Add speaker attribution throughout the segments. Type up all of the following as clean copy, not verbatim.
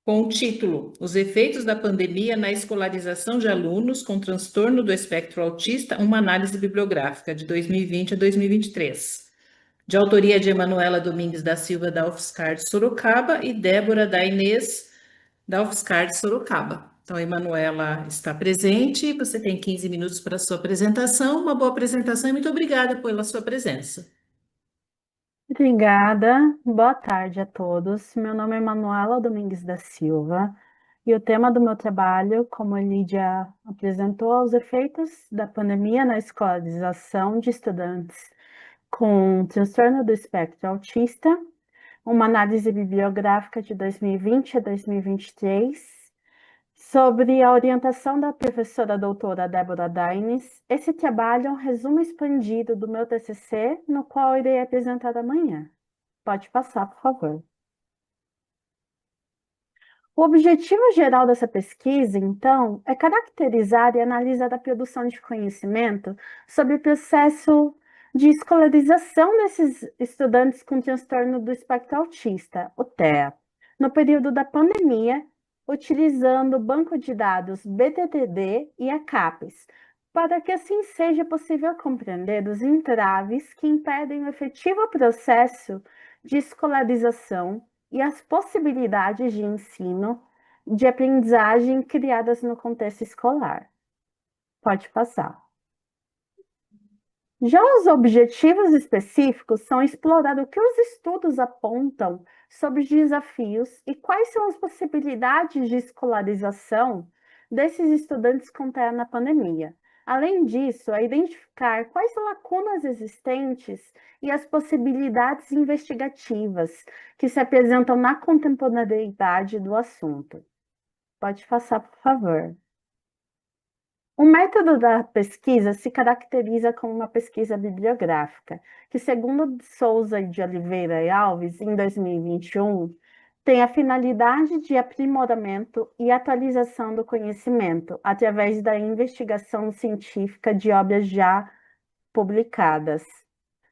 Speaker 1: com o título Os efeitos da pandemia na escolarização de alunos com transtorno do espectro autista, uma análise bibliográfica, de 2020 a 2023. De autoria de Emanuela Domingues da Silva da UFSCar de Sorocaba e Débora da Inês da UFSCar de Sorocaba. Então, a Emanuela está presente, você tem 15 minutos para a sua apresentação, uma boa apresentação e muito obrigada pela sua presença.
Speaker 2: Obrigada, boa tarde a todos. Meu nome é Manuela Domingues da Silva e o tema do meu trabalho, como a Lídia apresentou, os efeitos da pandemia na escolarização de estudantes com transtorno do espectro autista, uma análise bibliográfica de 2020 a 2023, sobre a orientação da professora doutora Débora Daines. Esse trabalho é um resumo expandido do meu TCC, no qual irei apresentar amanhã. Pode passar, por favor. O objetivo geral dessa pesquisa, então, é caracterizar e analisar a produção de conhecimento sobre o processo de escolarização desses estudantes com transtorno do espectro autista, o TEA, no período da pandemia, utilizando o banco de dados BTTD e a CAPES, para que assim seja possível compreender os entraves que impedem o efetivo processo de escolarização e as possibilidades de ensino, de aprendizagem criadas no contexto escolar. Pode passar. Já os objetivos específicos são explorar o que os estudos apontam sobre os desafios e quais são as possibilidades de escolarização desses estudantes com TEA na pandemia. Além disso, é identificar quais lacunas existentes e as possibilidades investigativas que se apresentam na contemporaneidade do assunto. Pode passar, por favor. O método da pesquisa se caracteriza como uma pesquisa bibliográfica, que, segundo Souza de Oliveira e Alves, em 2021, tem a finalidade de aprimoramento e atualização do conhecimento através da investigação científica de obras já publicadas.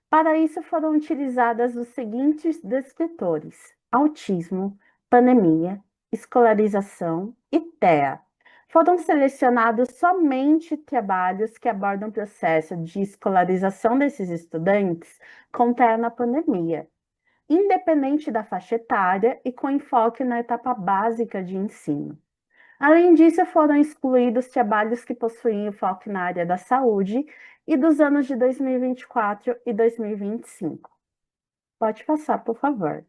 Speaker 2: Para isso foram utilizadas os seguintes descritores: autismo, pandemia, escolarização e TEA. Foram selecionados somente trabalhos que abordam o processo de escolarização desses estudantes com TEA na pandemia, independente da faixa etária e com enfoque na etapa básica de ensino. Além disso, foram excluídos trabalhos que possuíam foco na área da saúde e dos anos de 2024 e 2025. Pode passar, por favor.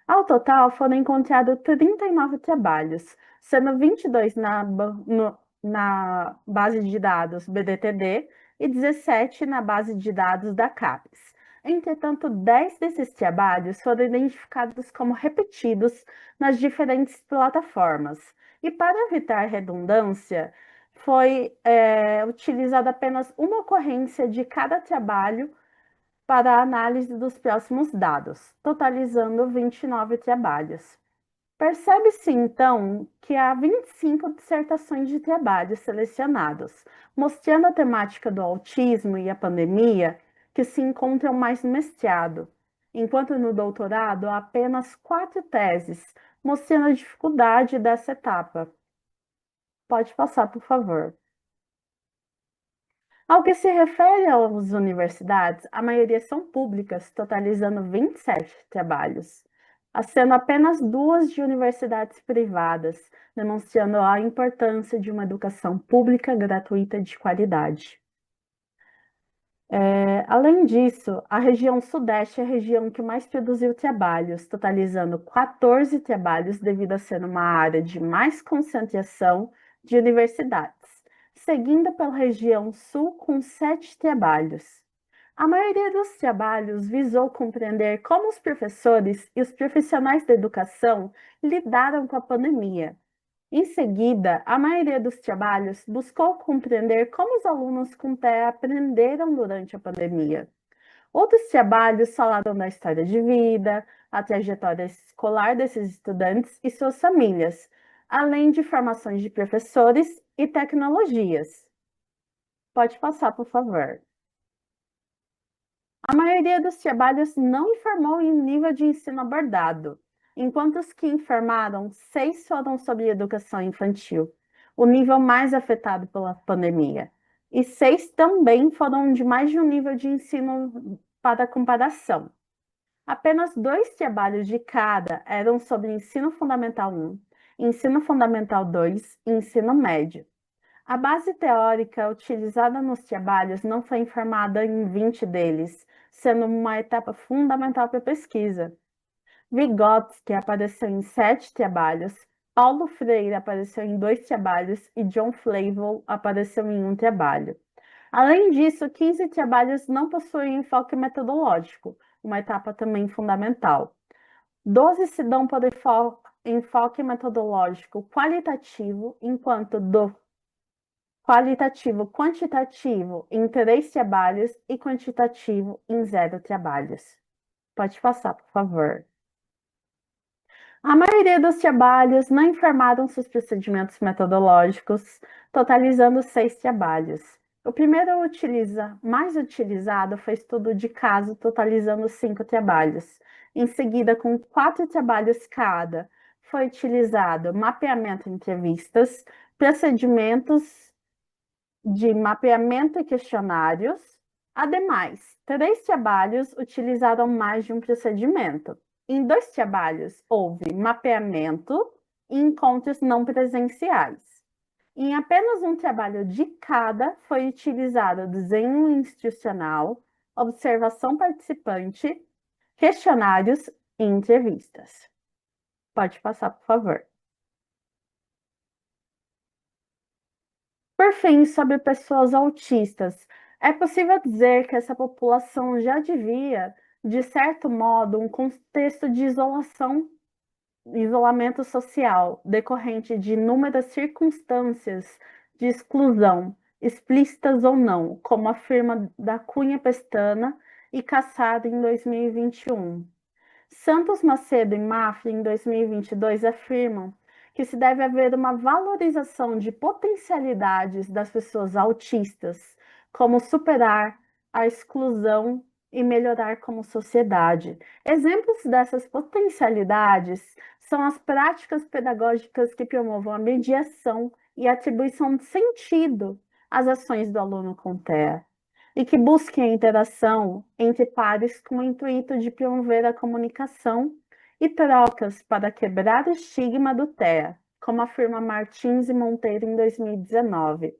Speaker 2: Ao total, foram encontrados 39 trabalhos, sendo 22 na base de dados BDTD e 17 na base de dados da CAPES. Entretanto, 10 desses trabalhos foram identificados como repetidos nas diferentes plataformas. E para evitar redundância, foi utilizada apenas uma ocorrência de cada trabalho para a análise dos próximos dados, totalizando 29 trabalhos. Percebe-se, então, que há 25 dissertações de trabalhos selecionados, mostrando a temática do autismo e a pandemia que se encontram mais no mestrado, enquanto no doutorado há apenas 4 teses, mostrando a dificuldade dessa etapa. Pode passar, por favor. Ao que se refere às universidades, a maioria são públicas, totalizando 27 trabalhos, sendo apenas 2 de universidades privadas, demonstrando a importância de uma educação pública gratuita de qualidade. Além disso, a região Sudeste é a região que mais produziu trabalhos, totalizando 14 trabalhos devido a ser uma área de mais concentração de universidades, seguindo pela região Sul com 7 trabalhos. A maioria dos trabalhos visou compreender como os professores e os profissionais da educação lidaram com a pandemia. Em seguida, a maioria dos trabalhos buscou compreender como os alunos com TEA aprenderam durante a pandemia. Outros trabalhos falaram da história de vida, a trajetória escolar desses estudantes e suas famílias, além de formações de professores e tecnologias. Pode passar, por favor. A maioria dos trabalhos não informou em nível de ensino abordado. enquanto os que informaram, 6 foram sobre educação infantil, o nível mais afetado pela pandemia. E 6 também foram de mais de um nível de ensino para comparação. Apenas 2 trabalhos de cada eram sobre ensino fundamental 1, ensino fundamental 2 e ensino médio. A base teórica utilizada nos trabalhos não foi informada em 20 deles, sendo uma etapa fundamental para a pesquisa. Vygotsky apareceu em 7 trabalhos, Paulo Freire apareceu em 2 trabalhos e John Flavel apareceu em um trabalho. Além disso, 15 trabalhos não possuem enfoque metodológico, uma etapa também fundamental. 12 se dão por enfoque metodológico qualitativo, enquanto do qualitativo quantitativo em 3 trabalhos e quantitativo em 0 trabalhos. Pode passar, por favor. A maioria dos trabalhos não informaram seus procedimentos metodológicos, totalizando 6 trabalhos. O primeiro mais utilizado foi estudo de caso, totalizando 5 trabalhos. Em seguida, com 4 trabalhos cada, foi utilizado mapeamento de entrevistas, procedimentos de mapeamento e questionários. Ademais, 3 trabalhos utilizaram mais de um procedimento. Em 2 trabalhos, houve mapeamento e encontros não presenciais. Em apenas um trabalho de cada, foi utilizado desenho instrucional, observação participante, questionários e entrevistas. Pode passar, por favor. Por fim, sobre pessoas autistas, é possível dizer que essa população já devia, de certo modo, um contexto de isolamento social, decorrente de inúmeras circunstâncias de exclusão, explícitas ou não, como afirma da Cunha Pestana e Cassado em 2021. Santos Macedo e Mafra, em 2022, afirmam que se deve haver uma valorização de potencialidades das pessoas autistas, como superar a exclusão e melhorar como sociedade. Exemplos dessas potencialidades são as práticas pedagógicas que promovam a mediação e a atribuição de sentido às ações do aluno com TEA e que busquem a interação entre pares com o intuito de promover a comunicação e trocas para quebrar o estigma do TEA, como afirma Martins e Monteiro em 2019.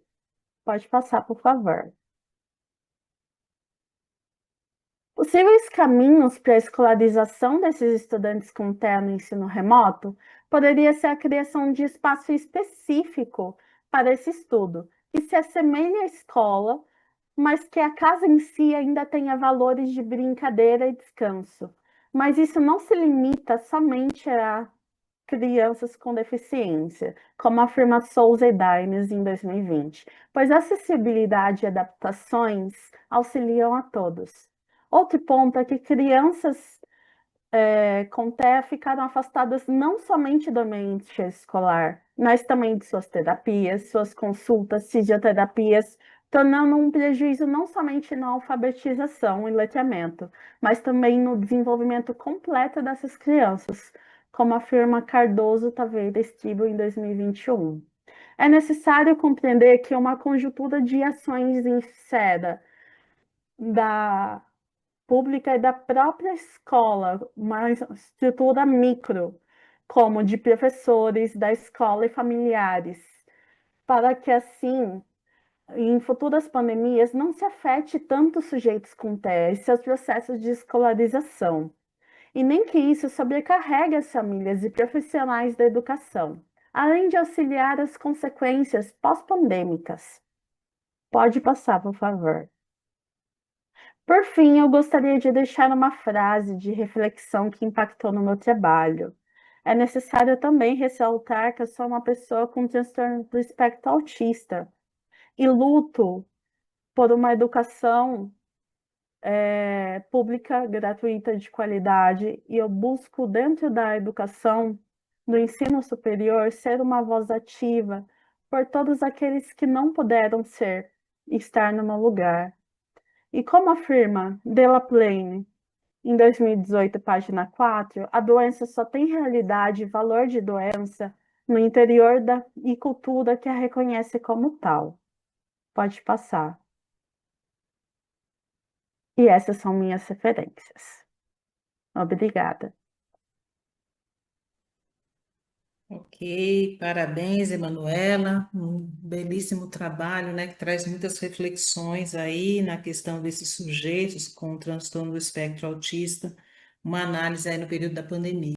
Speaker 2: Pode passar, por favor. Possíveis caminhos para a escolarização desses estudantes com TEA no ensino remoto poderia ser a criação de espaço específico para esse estudo, que se assemelhe à escola, mas que a casa em si ainda tenha valores de brincadeira e descanso. Mas isso não se limita somente a crianças com deficiência, como afirma Souza e Daines em 2020, pois acessibilidade e adaptações auxiliam a todos. Outro ponto é que crianças com TEA ficaram afastadas não somente do ambiente escolar, mas também de suas terapias, suas consultas, fisioterapias, tornando um prejuízo não somente na alfabetização e letramento, mas também no desenvolvimento completo dessas crianças, como afirma Cardoso Taveira Estibo em 2021. É necessário compreender que uma conjuntura de ações insera da pública e da própria escola, uma estrutura micro, como de professores da escola e familiares, para que assim, em futuras pandemias, não se afete tanto os sujeitos com TEA e seus processos de escolarização, e nem que isso sobrecarregue as famílias e profissionais da educação, além de auxiliar as consequências pós-pandêmicas. Pode passar, por favor. Por fim, eu gostaria de deixar uma frase de reflexão que impactou no meu trabalho. É necessário também ressaltar que eu sou uma pessoa com transtorno do espectro autista e luto por uma educação pública, gratuita, de qualidade, e eu busco, dentro da educação, do ensino superior, ser uma voz ativa por todos aqueles que não puderam estar no meu lugar. E como afirma Della Plane, em 2018, página 4, a doença só tem realidade e valor de doença no interior e cultura que a reconhece como tal. Pode passar. E essas são minhas referências. Obrigada.
Speaker 1: Ok, parabéns, Emanuela. Um belíssimo trabalho, né, que traz muitas reflexões aí na questão desses sujeitos com transtorno do espectro autista, uma análise aí no período da pandemia.